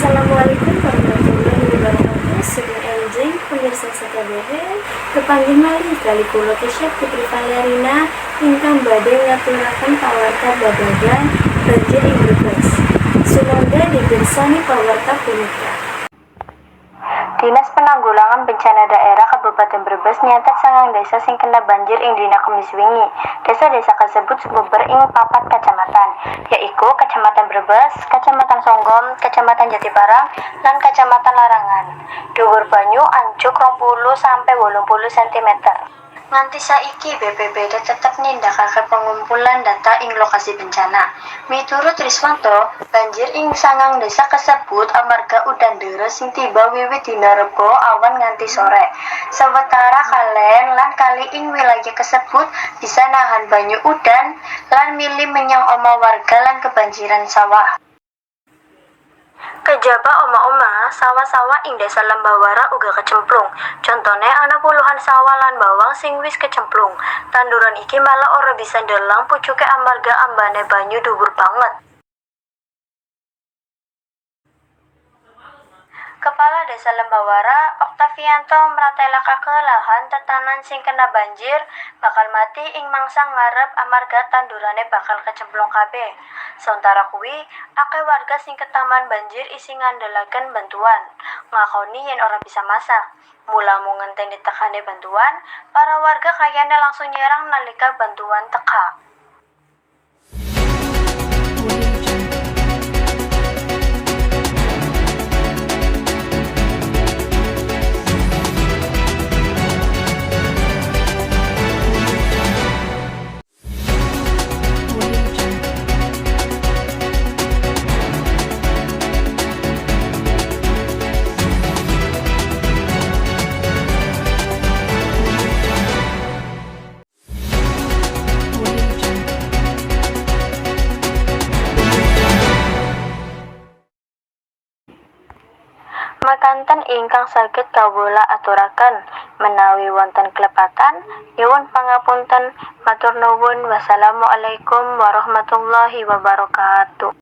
Assalamualaikum warahmatullahi wabarakatuh. Sedang enjing pemirsa SKBH kepanggih malih kali kula Kesha Putri Valerina ingkang badhe ngaturaken pawarta babagan banjir ing Brebes. Sumangga dipirsani pawarta punika. Dinas Penanggulangan Bencana Daerah Kabupaten Brebes nyatet 9 desa sing kena banjir ing dina Kemis wingi. Desa-desa kasebut sumebar ing 4 kacamatan, yaiku Kacamatan Brebes, Kacamatan Songgom, Kacamatan Jatibarang, lan Kacamatan Larangan. Dhuwur banyu ancuk 20 sampai 80 cm. Nganti saiki BPBD tetep nindakake pengumpulan data ing lokasi bencana. Miturut Riswanto, banjir ing 9 desa kasebut amarga udan deres sing tiba wiwit dina Rebo awan nganti sore. Sawetara kalen lan kali ing wilayah kasebut bisa nahan banyu udan lan mili menyang omah warga lan kebanjiran sawah. Kejaba oma-oma, sawah-sawah ing desa Lembawara uga kecemplung. Contohnya ana puluhan sawah lan bawang sing wis kecemplung. Tanduran iki malah ora bisa ndelang pucuke amarga ambane banyu dhuwur banget. Kepala Desa Lembawara, Oktavianto meratelakake lahan tetanan sing kena banjir bakal mati ing mangsa ngarep amarga tandurane bakal kecemplung kabeh. Sauntara kuwi, akeh warga sing ketaman banjir isi ngandelaken bantuan, ngakoni yen ora bisa masak. Mula mung ngenteni tekane bantuan, para warga kayane langsung nyerang nalika bantuan teka. Makanten ingkang saged kawula aturaken menawi wonten klepatan nyuwun pangapunten. Matur nuwun. Wassalamualaikum warahmatullahi wabarakatuh.